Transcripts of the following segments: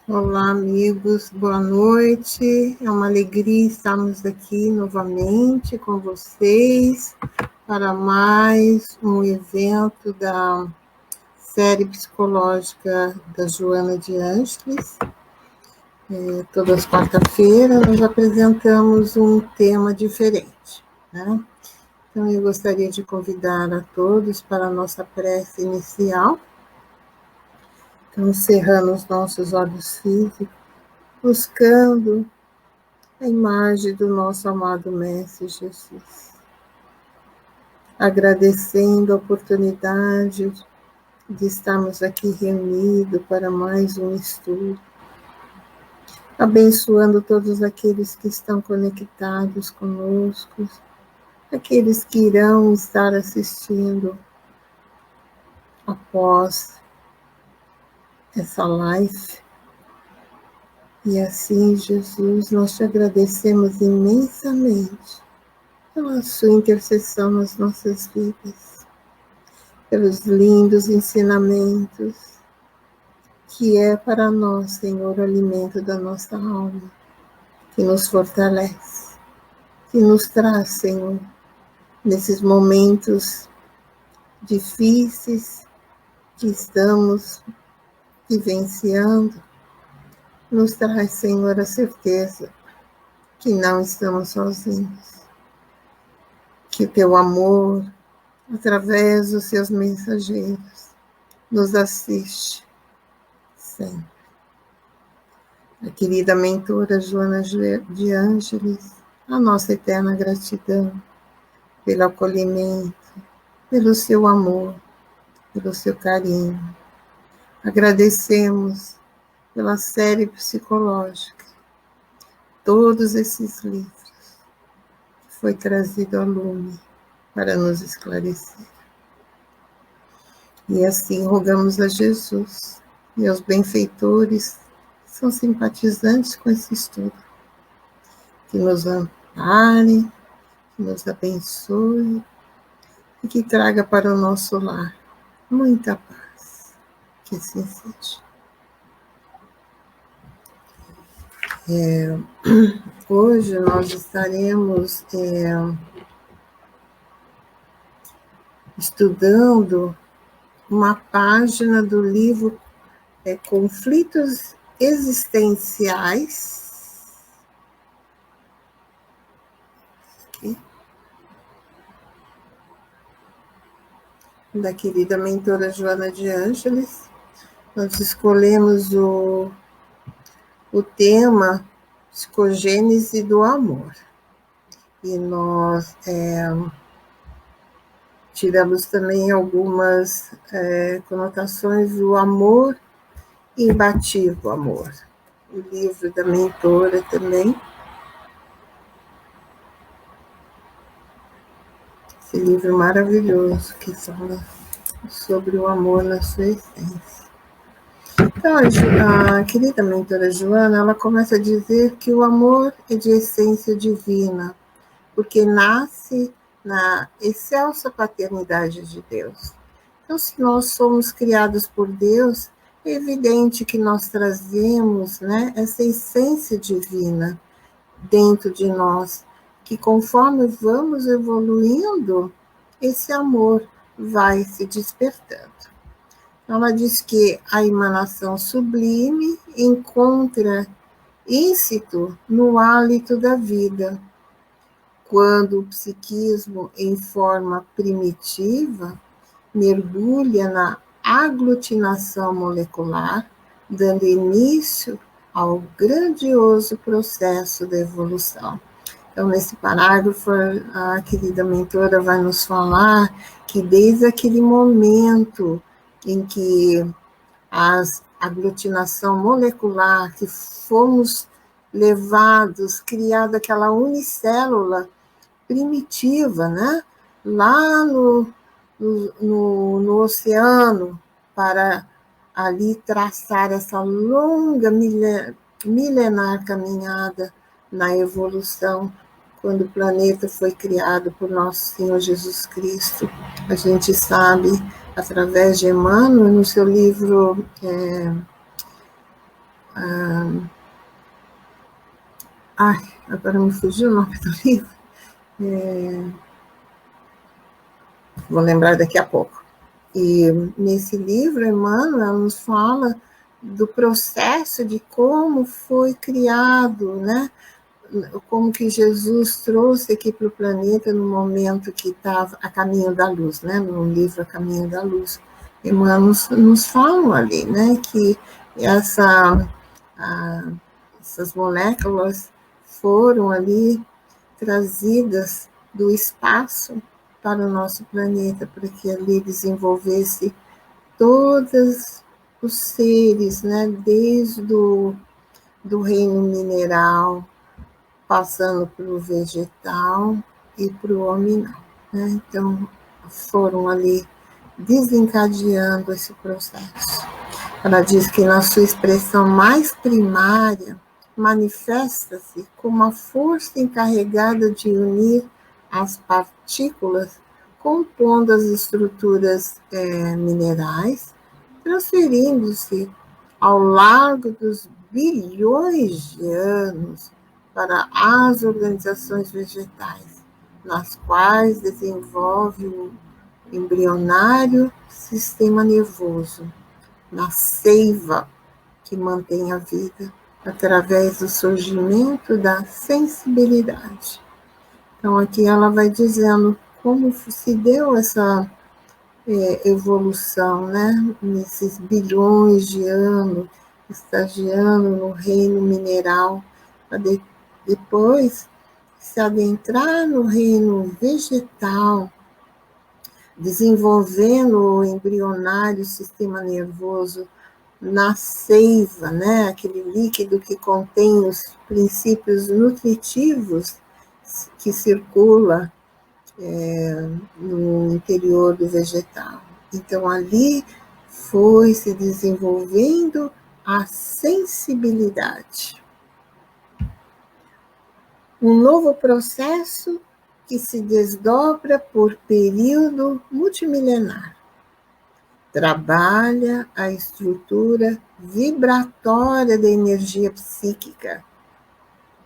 Olá, amigos, boa noite. É uma alegria estarmos aqui novamente com vocês para mais um evento da série psicológica da Joana de Ângeles. Todas as quarta-feiras nós apresentamos um tema diferente, né? Então, eu gostaria de convidar a todos para a nossa prece inicial. Então, cerrando os nossos olhos físicos, buscando a imagem do nosso amado Mestre Jesus, agradecendo a oportunidade de estarmos aqui reunidos para mais um estudo, abençoando todos aqueles que estão conectados conosco, aqueles que irão estar assistindo após essa live. E assim, Jesus, nós te agradecemos imensamente pela sua intercessão nas nossas vidas, pelos lindos ensinamentos, que é para nós, Senhor, o alimento da nossa alma, que nos fortalece, que nos traz, Senhor, nesses momentos difíceis que estamos vivenciando, nos traz, Senhor, a certeza que não estamos sozinhos, que o teu amor, através dos seus mensageiros, nos assiste sempre. A querida mentora Joana de Ângeles, a nossa eterna gratidão pelo acolhimento, pelo seu amor, pelo seu carinho. Agradecemos pela série psicológica, todos esses livros que foi trazido ao lume para nos esclarecer. E assim rogamos a Jesus e aos benfeitores que são simpatizantes com esse estudo, que nos amparem, que nos abençoe e que traga para o nosso lar muita paz. Que assim seja. Hoje nós estaremos estudando uma página do livro Conflitos Existenciais, aqui, da querida mentora Joana de Ângeles. Nós escolhemos o tema Psicogênese do Amor. E nós tiramos também algumas conotações do amor imbatível, amor. O livro da mentora também. Esse livro maravilhoso que fala sobre o amor na sua essência. Então, a querida mentora Joana, ela começa a dizer que o amor é de essência divina, porque nasce na excelsa paternidade de Deus. Então, se nós somos criados por Deus, é evidente que nós trazemos, né, essa essência divina dentro de nós, que conforme vamos evoluindo, esse amor vai se despertando. Ela diz que a emanação sublime encontra íncito no hálito da vida, quando o psiquismo, em forma primitiva, mergulha na aglutinação molecular, dando início ao grandioso processo da evolução. Então, nesse parágrafo, a querida mentora vai nos falar que desde aquele momento em que a aglutinação molecular, que fomos levados, criada aquela unicélula primitiva, né? Lá no oceano, para ali traçar essa longa milenar caminhada na evolução, quando o planeta foi criado por nosso Senhor Jesus Cristo. A gente sabe, através de Emmanuel, no seu livro Agora me fugiu o nome do livro. Vou lembrar daqui a pouco. E nesse livro, Emmanuel nos fala do processo de como foi criado, né? Como que Jesus trouxe aqui para o planeta no momento que estava a caminho da luz, né? No livro A Caminho da Luz. Emmanuel nos falam ali, né? Que essas moléculas foram ali trazidas do espaço para o nosso planeta, para que ali desenvolvesse todos os seres, né, desde do reino mineral, passando pelo vegetal e para o hominal. Né? Então, foram ali desencadeando esse processo. Ela diz que na sua expressão mais primária, manifesta-se como a força encarregada de unir as partículas compondo as estruturas minerais, transferindo-se ao largo dos bilhões de anos para as organizações vegetais, nas quais desenvolve o embrionário sistema nervoso, na seiva que mantém a vida, através do surgimento da sensibilidade. Então, aqui ela vai dizendo como se deu essa evolução, né? Nesses bilhões de anos, estagiando no reino mineral, para depois se adentrar no reino vegetal, desenvolvendo o embrionário sistema nervoso na seiva, né? Aquele líquido que contém os princípios nutritivos que circula no interior do vegetal. Então, ali foi se desenvolvendo a sensibilidade. Um novo processo que se desdobra por período multimilenar. Trabalha a estrutura vibratória da energia psíquica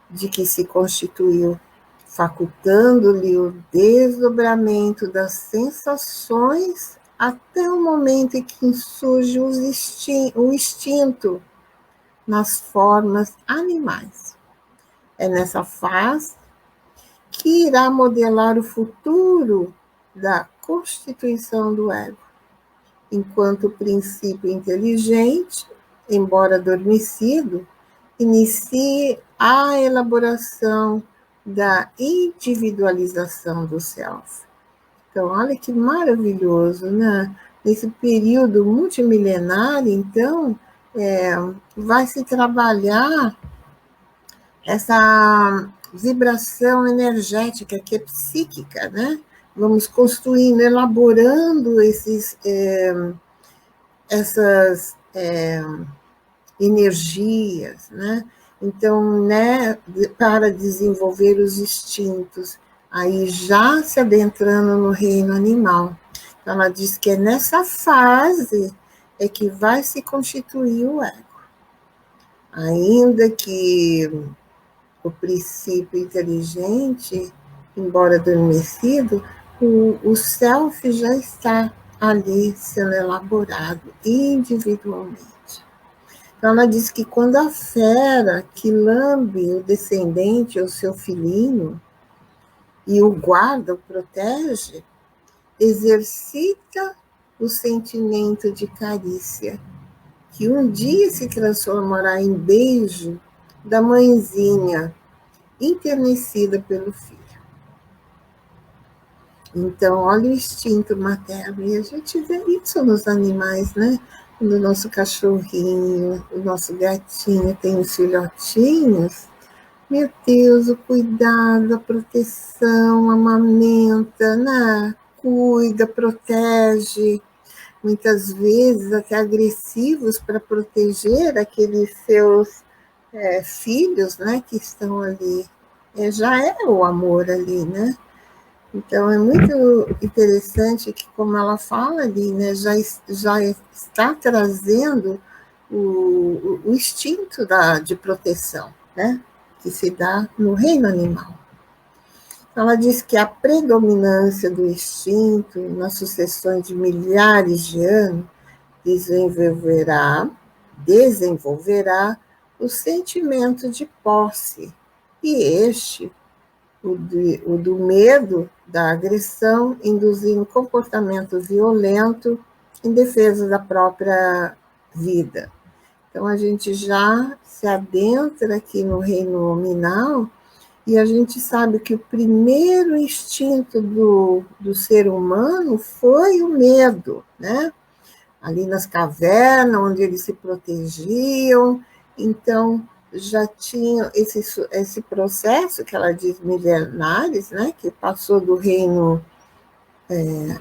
de que se constituiu, facultando-lhe o desdobramento das sensações até o momento em que surge o instinto nas formas animais. É nessa fase que irá modelar o futuro da constituição do ego, enquanto o princípio inteligente, embora adormecido, inicie a elaboração da individualização do self. Então, olha que maravilhoso, né? Nesse período multimilenar, então, vai se trabalhar essa vibração energética que é psíquica, né? Vamos construindo, elaborando essas energias, né? Então, né, para desenvolver os instintos, aí já se adentrando no reino animal. Então, ela diz que é nessa fase que vai se constituir o ego. Ainda que o princípio inteligente, embora adormecido, o self já está ali sendo elaborado individualmente. Então, ela diz que quando a fera que lambe o descendente, o seu filhinho, e o guarda, o protege, exercita o sentimento de carícia, que um dia se transformará em beijo da mãezinha, enternecida pelo filho. Então, olha o instinto materno, e a gente vê isso nos animais, né? Quando o nosso cachorrinho, o nosso gatinho tem os filhotinhos, meu Deus, o cuidado, a proteção, amamenta, né? Cuida, protege, muitas vezes até agressivos para proteger aqueles seus filhos, né? Que estão ali. Já é o amor ali, né? Então, é muito interessante que, como ela fala ali, né, já está trazendo o instinto de proteção, né, que se dá no reino animal. Ela diz que a predominância do instinto nas sucessões de milhares de anos desenvolverá o sentimento de posse, e este, o do medo da agressão, induzindo comportamento violento em defesa da própria vida. Então, a gente já se adentra aqui no reino nominal e a gente sabe que o primeiro instinto do ser humano foi o medo, né? Ali nas cavernas, onde eles se protegiam. Então, já tinha esse processo, que ela diz milenares, né? Que passou do reino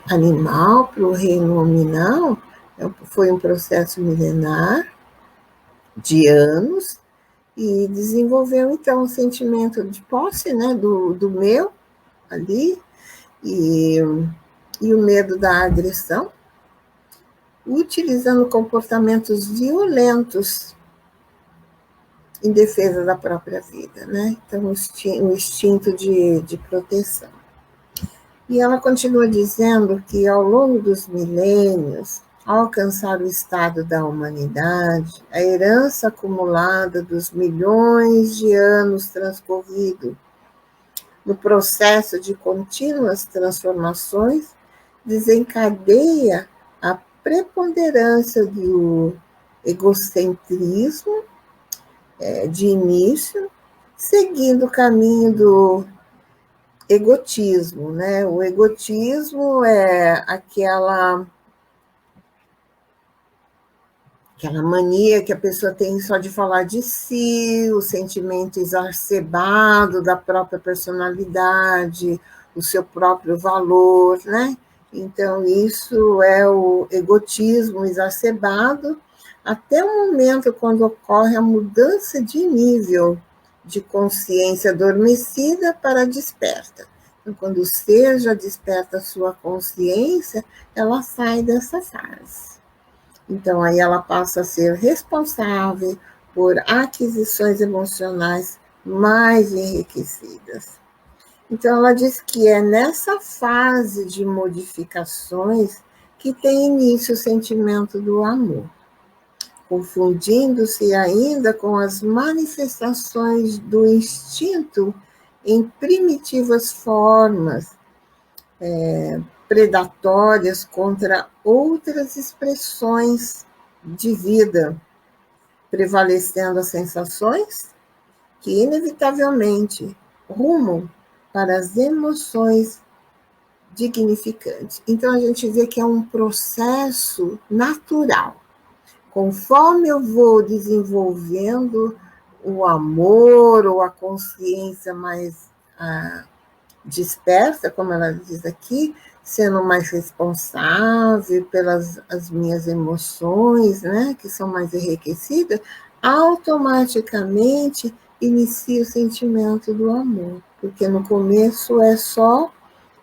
animal para o reino nominal. Foi um processo milenar de anos, e desenvolveu, então, o sentimento de posse, né, do meu ali, e o medo da agressão, utilizando comportamentos violentos em defesa da própria vida, né? Então, o instinto de proteção. E ela continua dizendo que, ao longo dos milênios, ao alcançar o estado da humanidade, a herança acumulada dos milhões de anos transcorridos no processo de contínuas transformações, desencadeia a preponderância do egocentrismo de início, seguindo o caminho do egotismo, né? O egotismo é aquela mania que a pessoa tem só de falar de si, o sentimento exacerbado da própria personalidade, o seu próprio valor, né? Então, isso é o egotismo exacerbado, até o momento quando ocorre a mudança de nível de consciência adormecida para desperta. Então, quando o ser já desperta a sua consciência, ela sai dessa fase. Então, aí ela passa a ser responsável por aquisições emocionais mais enriquecidas. Então, ela diz que é nessa fase de modificações que tem início o sentimento do amor, confundindo-se ainda com as manifestações do instinto em primitivas formas, predatórias contra outras expressões de vida, prevalecendo as sensações que, inevitavelmente, rumam para as emoções dignificantes. Então, a gente vê que é um processo natural. Conforme eu vou desenvolvendo o amor ou a consciência mais dispersa, como ela diz aqui, sendo mais responsável pelas as minhas emoções, né, que são mais enriquecidas, automaticamente inicia o sentimento do amor, porque no começo é só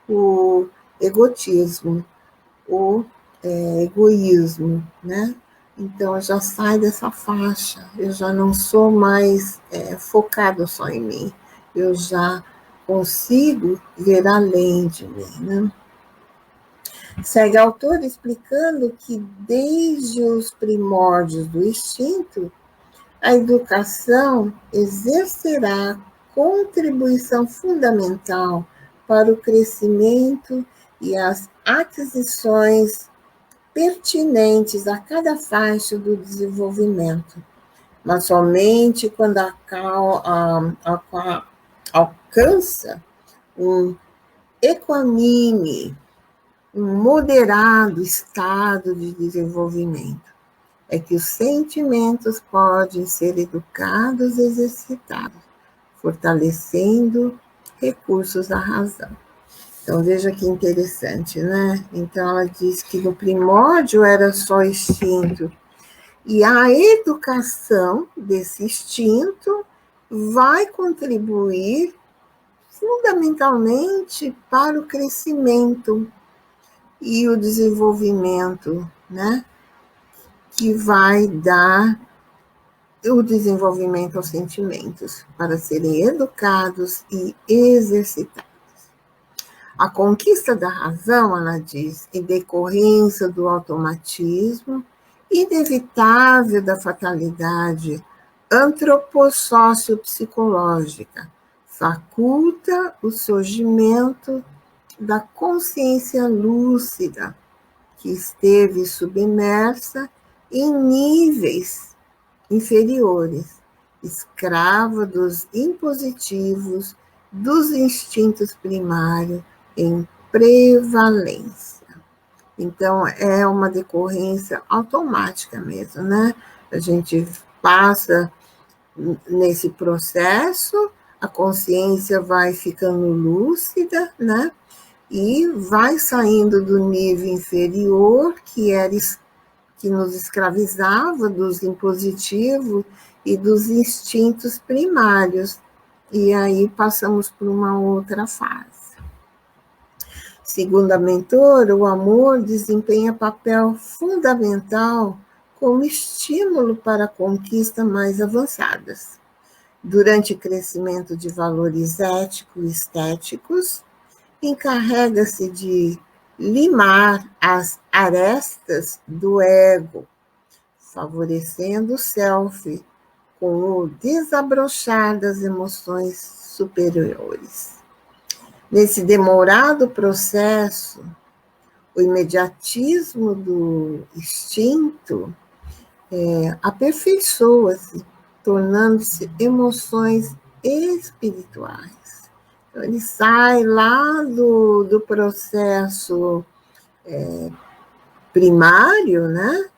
o egotismo, o egoísmo, né? Então, eu já saio dessa faixa, eu já não sou mais focado só em mim, eu já consigo ver além de mim, né? Segue a autora explicando que desde os primórdios do instinto, a educação exercerá contribuição fundamental para o crescimento e as aquisições pertinentes a cada faixa do desenvolvimento, mas somente quando alcança um equanime, um moderado estado de desenvolvimento, é que os sentimentos podem ser educados e exercitados, fortalecendo recursos da razão. Então, veja que interessante, né? Então, ela diz que no primórdio era só instinto, e a educação desse instinto vai contribuir fundamentalmente para o crescimento e o desenvolvimento, né? Que vai dar o desenvolvimento aos sentimentos, para serem educados e exercitados. A conquista da razão, ela diz, em decorrência do automatismo inevitável da fatalidade antropossócio-psicológica, faculta o surgimento da consciência lúcida, que esteve submersa em níveis inferiores, escrava dos impositivos dos instintos primários em prevalência. Então, é uma decorrência automática mesmo, né? A gente passa nesse processo, a consciência vai ficando lúcida, né? E vai saindo do nível inferior, que nos escravizava dos impositivos e dos instintos primários. E aí passamos por uma outra fase. Segundo a mentora, o amor desempenha papel fundamental como estímulo para conquistas mais avançadas. Durante o crescimento de valores éticos e estéticos, encarrega-se de limar as arestas do ego, favorecendo o self com o desabrochar das emoções superiores. Nesse demorado processo, o imediatismo do instinto aperfeiçoa-se, tornando-se emoções espirituais. Então, ele sai lá do processo primário, né?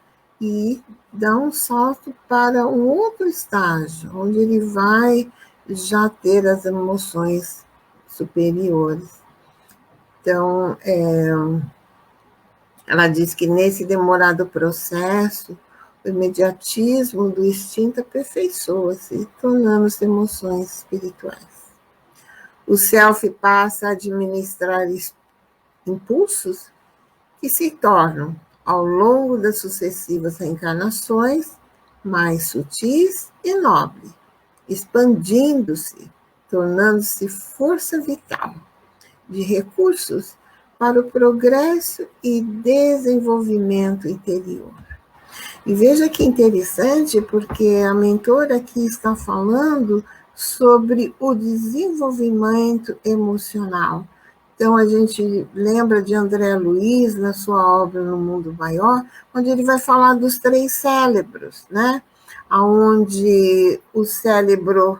E dá um salto para um outro estágio, onde ele vai já ter as emoções superiores. Então, ela diz que nesse demorado processo, o imediatismo do instinto aperfeiçoa-se, tornando-se emoções espirituais. O self passa a administrar impulsos que se tornam, ao longo das sucessivas reencarnações, mais sutis e nobres, expandindo-se, tornando-se força vital de recursos para o progresso e desenvolvimento interior. E veja que interessante, porque a mentora aqui está falando sobre o desenvolvimento emocional. Então, a gente lembra de André Luiz, na sua obra No Mundo Maior, onde ele vai falar dos 3 cérebros, né? Onde o cérebro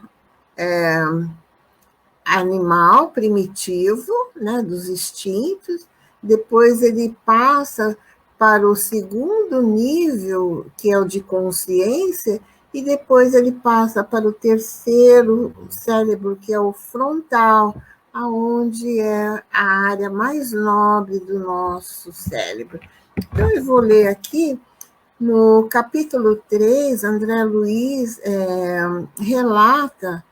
animal, primitivo, né, dos instintos, depois ele passa para o segundo nível, que é o de consciência, e depois ele passa para o terceiro cérebro, que é o frontal, aonde é a área mais nobre do nosso cérebro. Então, eu vou ler aqui, no capítulo 3, André Luiz relata,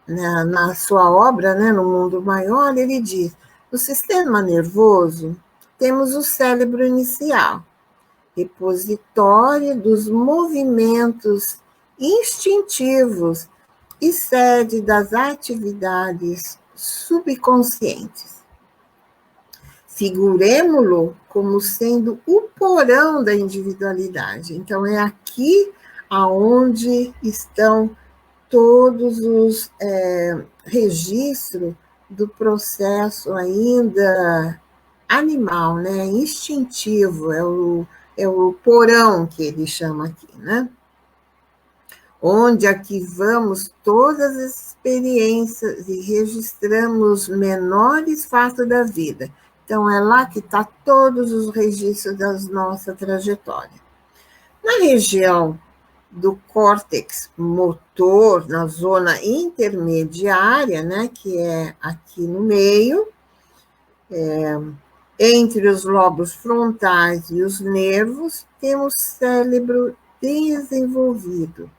na sua obra, né, No Mundo Maior, ele diz: no sistema nervoso, temos o cérebro inicial, repositório dos movimentos instintivos e sede das atividades subconscientes. Figuremo-lo como sendo o porão da individualidade. Então, é aqui aonde estão todos os registros do processo ainda animal, né, instintivo, é o porão que ele chama aqui, né? Onde arquivamos todas as experiências e registramos os menores fatos da vida. Então, é lá que está todos os registros da nossa trajetória. Na região do córtex motor, na zona intermediária, né, que é aqui no meio, entre os lobos frontais e os nervos, temos cérebro desenvolvido,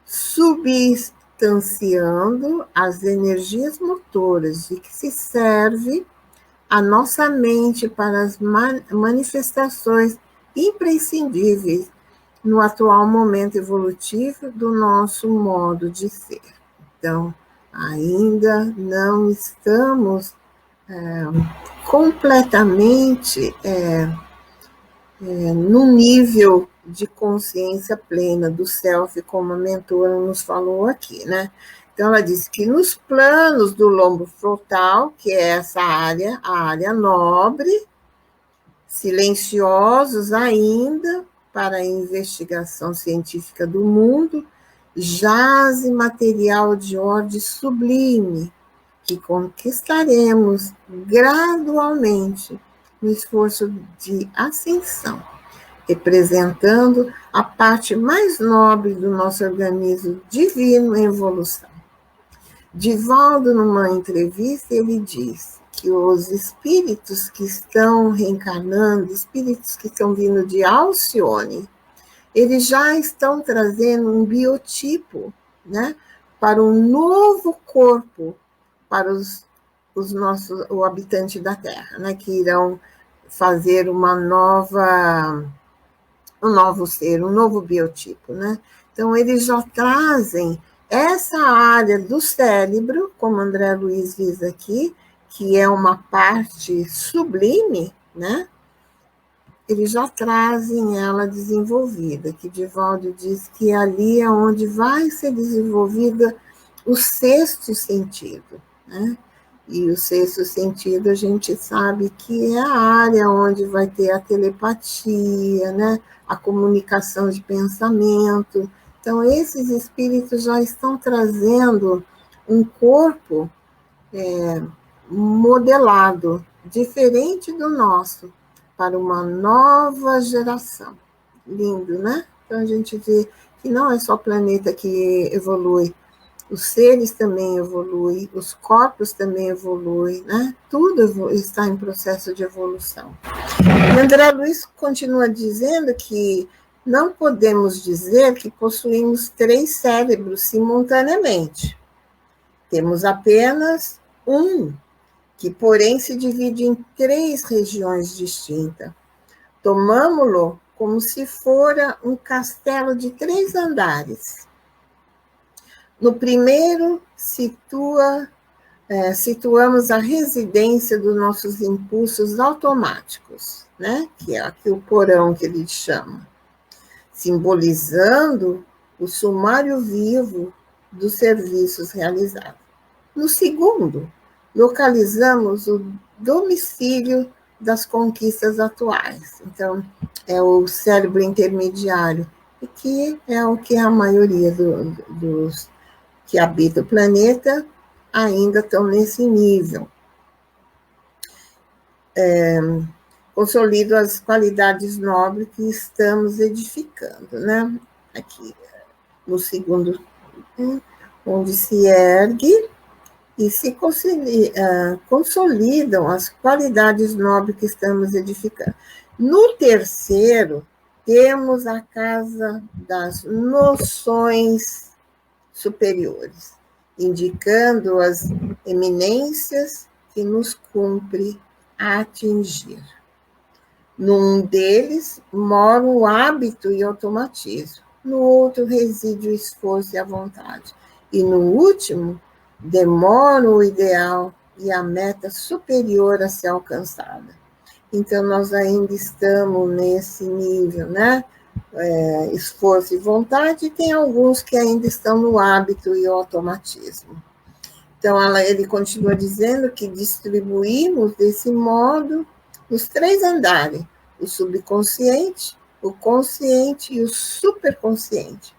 substanciando as energias motoras de que se serve a nossa mente para as manifestações imprescindíveis no atual momento evolutivo do nosso modo de ser. Então, ainda não estamos completamente no nível de consciência plena do self, como a mentora nos falou aqui, né? Então, ela disse que nos planos do lombo frontal, que é essa área, a área nobre, silenciosos ainda para a investigação científica do mundo, jaz material de ordem sublime, que conquistaremos gradualmente no esforço de ascensão, representando a parte mais nobre do nosso organismo divino em evolução. Divaldo, numa entrevista, ele diz que os espíritos que estão reencarnando, espíritos que estão vindo de Alcione, eles já estão trazendo um biotipo, né, para um novo corpo, para os nossos, o habitante da Terra, né, que irão fazer um novo ser, um novo biotipo, né? Então, eles já trazem essa área do cérebro, como André Luiz diz aqui, que é uma parte sublime, né? Eles já trazem ela desenvolvida, que Divaldo diz que ali é onde vai ser desenvolvida o sexto sentido, né? E o sexto sentido a gente sabe que é a área onde vai ter a telepatia, né? A comunicação de pensamento. Então, esses espíritos já estão trazendo um corpo modelado, diferente do nosso, para uma nova geração. Lindo, né? Então, a gente vê que não é só o planeta que evolui, os seres também evoluem, os corpos também evoluem, né? Tudo está em processo de evolução. E André Luiz continua dizendo que não podemos dizer que possuímos 3 cérebros simultaneamente. Temos apenas um, que porém se divide em 3 regiões distintas. Tomamo-lo como se fora um castelo de 3 andares. No primeiro, situamos a residência dos nossos impulsos automáticos, né? Que é aqui o porão que ele chama, simbolizando o sumário vivo dos serviços realizados. No segundo, localizamos o domicílio das conquistas atuais. Então, é o cérebro intermediário, e que é o que a maioria dos que habitam o planeta ainda estão nesse nível. Consolidam as qualidades nobres que estamos edificando, né? Aqui, no segundo, onde se ergue e se consolidam as qualidades nobres que estamos edificando. No terceiro, temos a casa das noções superiores, indicando as eminências que nos cumpre atingir. Num deles mora o hábito e automatismo, no outro reside o esforço e a vontade, e no último demora o ideal e a meta superior a ser alcançada. Então, nós ainda estamos nesse nível, né? Esforço e vontade, e tem alguns que ainda estão no hábito e automatismo. Então, ele continua dizendo que distribuímos desse modo os 3 andares, o subconsciente, o consciente e o superconsciente.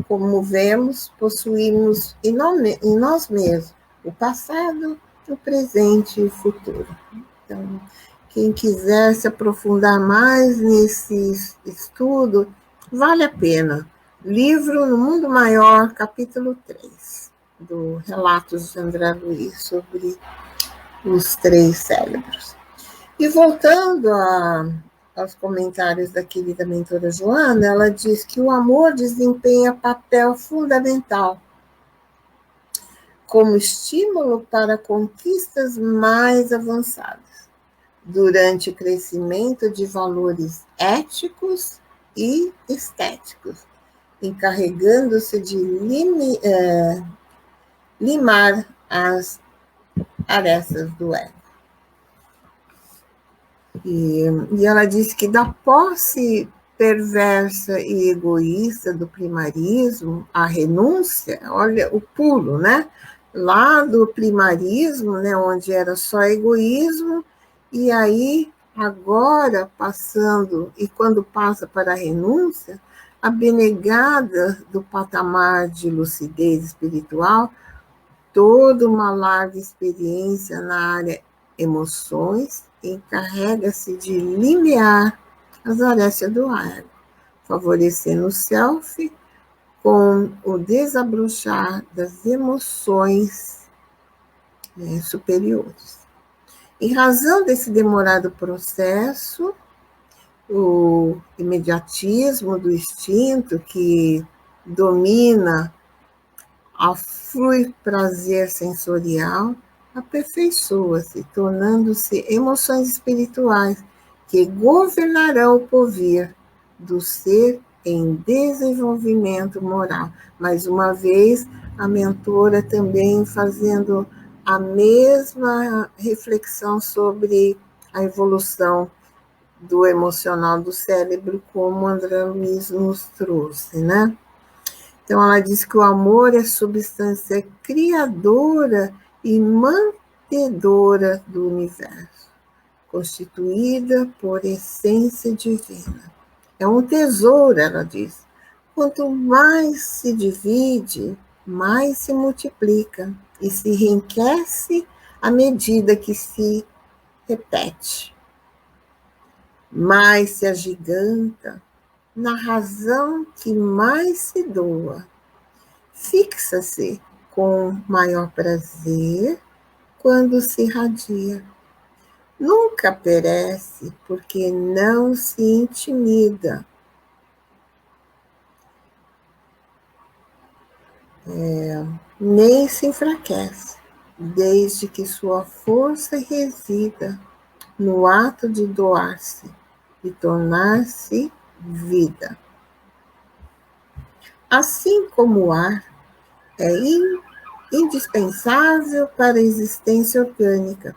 Como vemos, possuímos em nós mesmos o passado, o presente e o futuro. Então, quem quiser se aprofundar mais nesse estudo, vale a pena. Livro No Mundo Maior, capítulo 3, do Relatos de André Luiz sobre os 3 cérebros. E voltando aos comentários da querida mentora Joana, ela diz que o amor desempenha papel fundamental como estímulo para conquistas mais avançadas, durante o crescimento de valores éticos e estéticos, encarregando-se de limar as arestas do ego. E ela disse que da posse perversa e egoísta do primarismo, a renúncia, olha o pulo, né? Lá do primarismo, né, onde era só egoísmo, e aí agora passando, e quando passa para a renúncia, abnegada do patamar de lucidez espiritual, toda uma larga experiência na área emoções, encarrega-se de limiar as arestas do ego, favorecendo o self com o desabrochar das emoções superiores. Em razão desse demorado processo, o imediatismo do instinto que domina ao flui prazer sensorial, aperfeiçoa-se, tornando-se emoções espirituais que governarão o porvir do ser em desenvolvimento moral. Mais uma vez, a mentora também fazendo a mesma reflexão sobre a evolução do emocional do cérebro, como André Luiz nos trouxe, né? Então, ela diz que o amor é substância criadora e mantedora do universo, constituída por essência divina. É um tesouro, ela diz. Quanto mais se divide, mais se multiplica e se enriquece à medida que se repete. Mais se agiganta na razão que mais se doa. Fixa-se com maior prazer quando se irradia. Nunca perece porque não se intimida. Nem se enfraquece, desde que sua força resida no ato de doar-se e tornar-se vida. Assim como o ar é indispensável para a existência orgânica,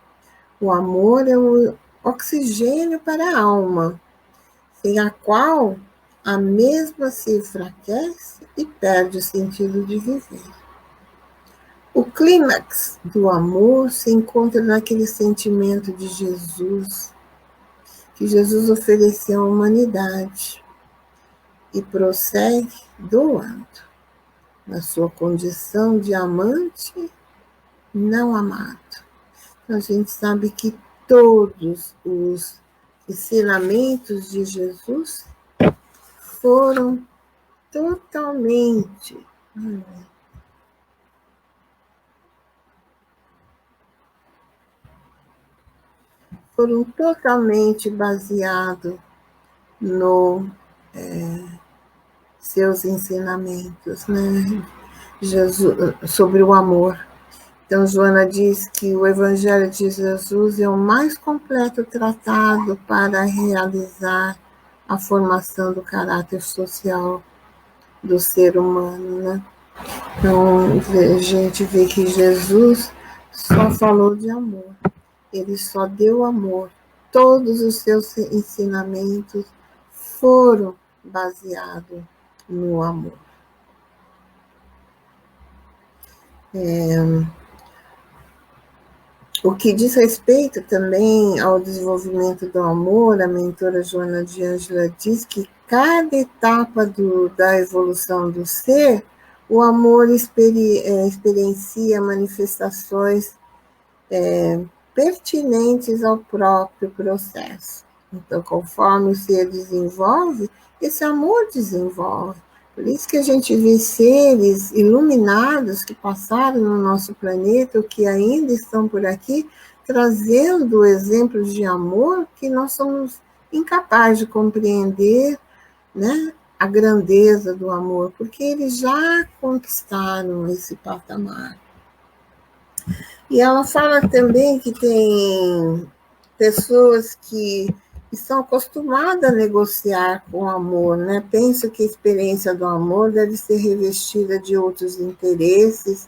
o amor é o oxigênio para a alma, sem a qual a mesma se enfraquece e perde o sentido de viver. O clímax do amor se encontra naquele sentimento de Jesus, que Jesus ofereceu à humanidade e prossegue doando, na sua condição de amante não amado. Então, a gente sabe que todos os ensinamentos de Jesus foram totalmente baseados no seus ensinamentos, né? Jesus, sobre o amor. Então, Joana diz que o Evangelho de Jesus é o mais completo tratado para realizar a formação do caráter social do ser humano, né? Então, a gente vê que Jesus só falou de amor. Ele só deu amor. Todos os seus ensinamentos foram baseados no amor. O que diz respeito também ao desenvolvimento do amor, a mentora Joana de Ângela diz que cada etapa da evolução do ser, o amor experiencia manifestações pertinentes ao próprio processo. Então, conforme o ser desenvolve, esse amor desenvolve. Por isso que a gente vê seres iluminados que passaram no nosso planeta, ou que ainda estão por aqui, trazendo exemplos de amor que nós somos incapazes de compreender, né, a grandeza do amor, porque eles já conquistaram esse patamar. E ela fala também que tem pessoas que estão acostumadas a negociar com o amor, né? Penso que a experiência do amor deve ser revestida de outros interesses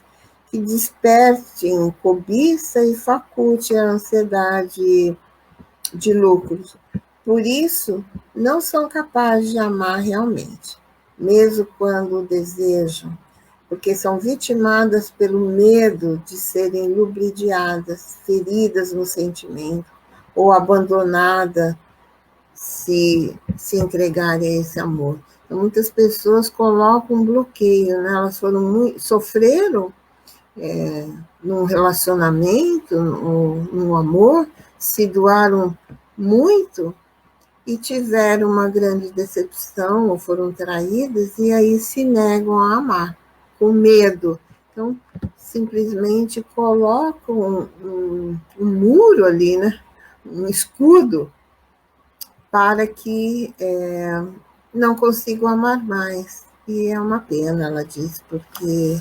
que despertem cobiça e faculte a ansiedade de lucros. Por isso, não são capazes de amar realmente, mesmo quando desejam, porque são vitimadas pelo medo de serem lubridiadas, feridas no sentimento, ou abandonadas se entregarem a esse amor. Então, muitas pessoas colocam um bloqueio, né? Elas sofreram num relacionamento, no amor, se doaram muito e tiveram uma grande decepção ou foram traídas e aí se negam a amar, com medo. Então, simplesmente colocam um muro ali, né? Um escudo para que não consigam amar mais. E é uma pena, ela diz, porque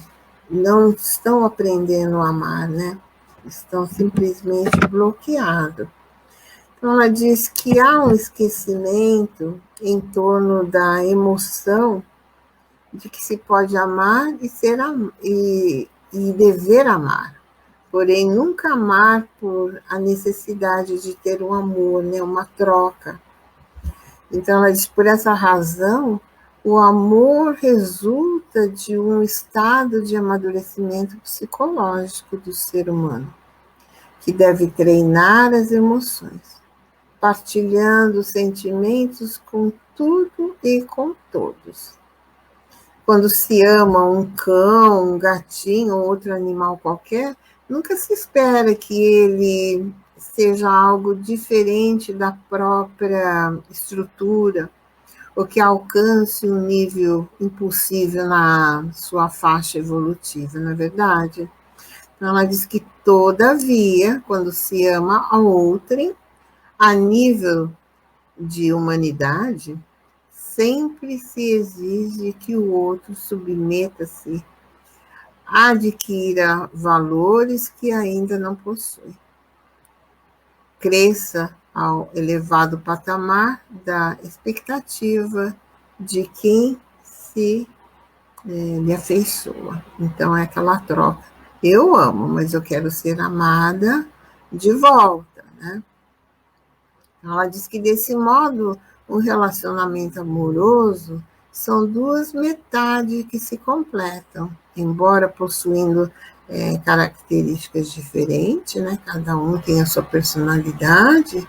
não estão aprendendo a amar, né? Estão simplesmente bloqueados. Então, ela diz que há um esquecimento em torno da emoção de que se pode amar e dever amar. Porém, nunca amar por a necessidade de ter um amor, né? Uma troca. Então, ela diz, por essa razão, o amor resulta de um estado de amadurecimento psicológico do ser humano, que deve treinar as emoções, partilhando sentimentos com tudo e com todos. Quando se ama um cão, um gatinho ou outro animal qualquer, nunca se espera que ele seja algo diferente da própria estrutura, ou que alcance um nível impossível na sua faixa evolutiva, não é verdade? Então, ela diz que, todavia, quando se ama a outrem, a nível de humanidade, sempre se exige que o outro submeta-se, adquira valores que ainda não possui, cresça ao elevado patamar da expectativa de quem se lhe afeiçoa. Então é aquela troca. Eu amo, mas eu quero ser amada de volta, né? Ela diz que desse modo um relacionamento amoroso são duas metades que se completam, embora possuindo características diferentes, né? Cada um tem a sua personalidade,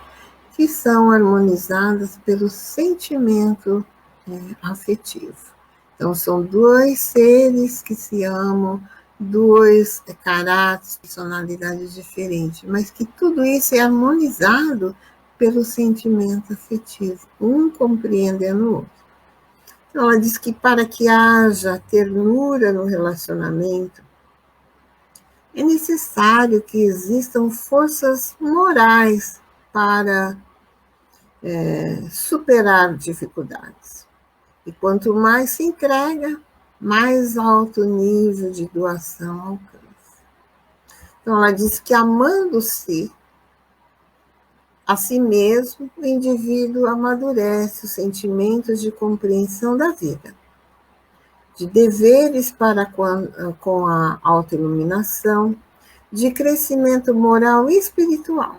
que são harmonizadas pelo sentimento afetivo. Então, são dois seres que se amam, dois caráteres, personalidades diferentes, mas que tudo isso é harmonizado pelo sentimento afetivo, um compreendendo o outro. Então, ela diz que para que haja ternura no relacionamento, é necessário que existam forças morais para superar dificuldades. E quanto mais se entrega, mais alto nível de doação alcança. Então, ela diz que amando-se a si mesmo, o indivíduo amadurece os sentimentos de compreensão da vida, de deveres para com a autoiluminação, de crescimento moral e espiritual,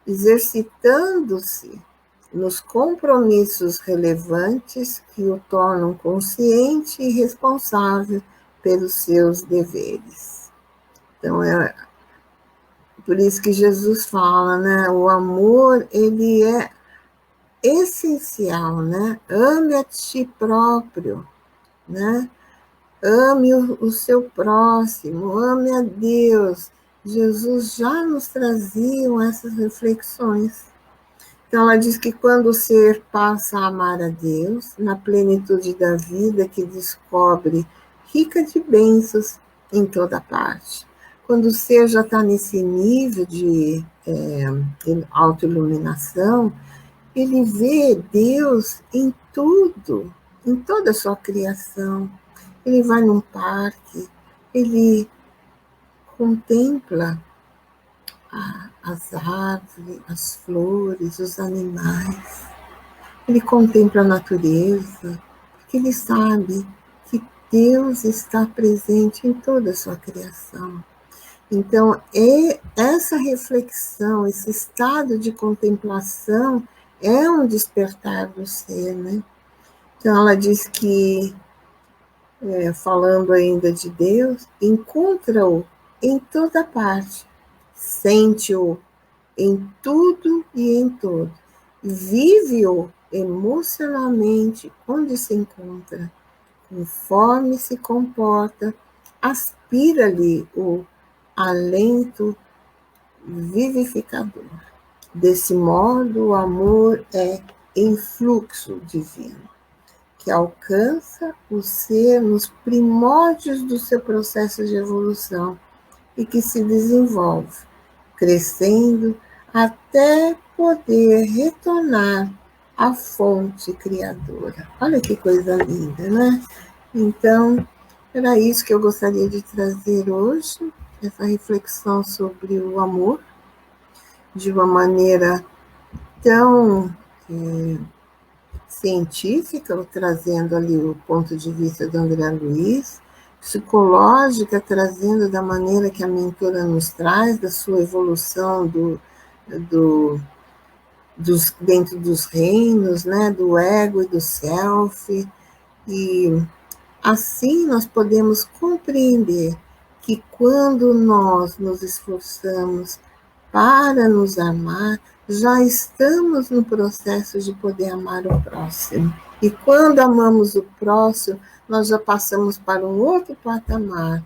exercitando-se nos compromissos relevantes que o tornam consciente e responsável pelos seus deveres. Então, é por isso que Jesus fala, né? O amor, ele é essencial, né? Ame a ti próprio, né? Ame o seu próximo, ame a Deus. Jesus já nos trazia essas reflexões. Então, ela diz que quando o ser passa a amar a Deus, na plenitude da vida que descobre rica de bênçãos em toda parte. Quando o ser já está nesse nível de autoiluminação, ele vê Deus em tudo, em toda a sua criação. Ele vai num parque, ele contempla as árvores, as flores, os animais. Ele contempla a natureza, porque ele sabe que Deus está presente em toda a sua criação. Então, essa reflexão, esse estado de contemplação é um despertar do ser, né? Então, ela diz que, falando ainda de Deus, encontra-o em toda parte, sente-o em tudo e em todo, vive-o emocionalmente onde se encontra, conforme se comporta, aspira-lhe o alento vivificador. Desse modo, o amor é influxo divino, que alcança o ser nos primórdios do seu processo de evolução e que se desenvolve, crescendo até poder retornar à fonte criadora. Olha que coisa linda, né? Então, era isso que eu gostaria de trazer hoje, essa reflexão sobre o amor, de uma maneira tão científica, trazendo ali o ponto de vista do André Luiz, psicológica, trazendo da maneira que a mentora nos traz, da sua evolução dentro dos reinos, né, do ego e do self, e assim nós podemos compreender que quando nós nos esforçamos para nos amar, já estamos no processo de poder amar o próximo. E quando amamos o próximo, nós já passamos para um outro patamar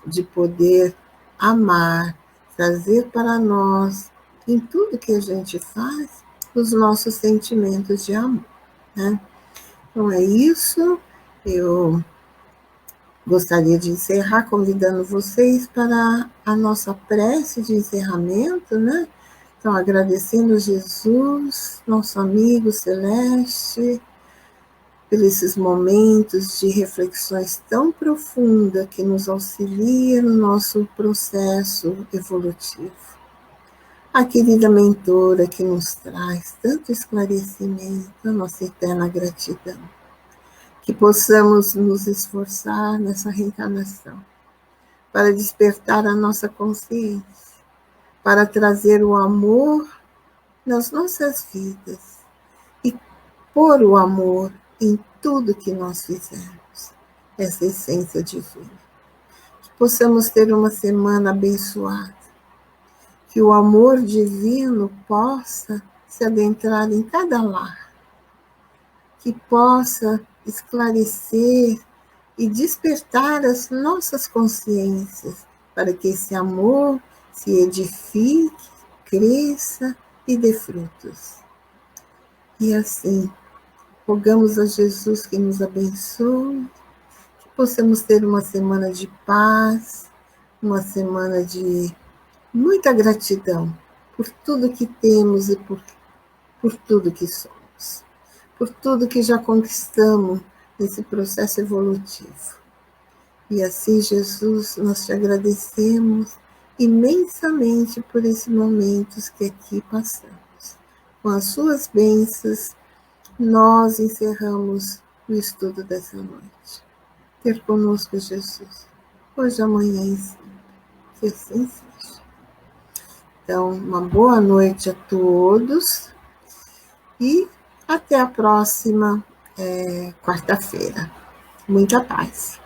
de poder amar, trazer para nós, em tudo que a gente faz, os nossos sentimentos de amor, né? Então é isso. Eu gostaria de encerrar convidando vocês para a nossa prece de encerramento, né? Então, agradecendo a Jesus, nosso amigo celeste, por esses momentos de reflexões tão profundas que nos auxilia no nosso processo evolutivo. A querida mentora que nos traz tanto esclarecimento, a nossa eterna gratidão. Que possamos nos esforçar nessa reencarnação para despertar a nossa consciência, para trazer o amor nas nossas vidas e pôr o amor em tudo que nós fizermos, essa essência divina. Que possamos ter uma semana abençoada, que o amor divino possa se adentrar em cada lar, que possa esclarecer e despertar as nossas consciências para que esse amor se edifique, cresça e dê frutos. E assim, rogamos a Jesus que nos abençoe, que possamos ter uma semana de paz, uma semana de muita gratidão por tudo que temos e por tudo que somos, por tudo que já conquistamos nesse processo evolutivo. E assim, Jesus, nós te agradecemos imensamente por esses momentos que aqui passamos. Com as suas bênçãos, nós encerramos o estudo dessa noite. Ter conosco Jesus, hoje, amanhã e sempre. Que assim seja. Então, uma boa noite a todos e até a próxima quarta-feira. Muita paz.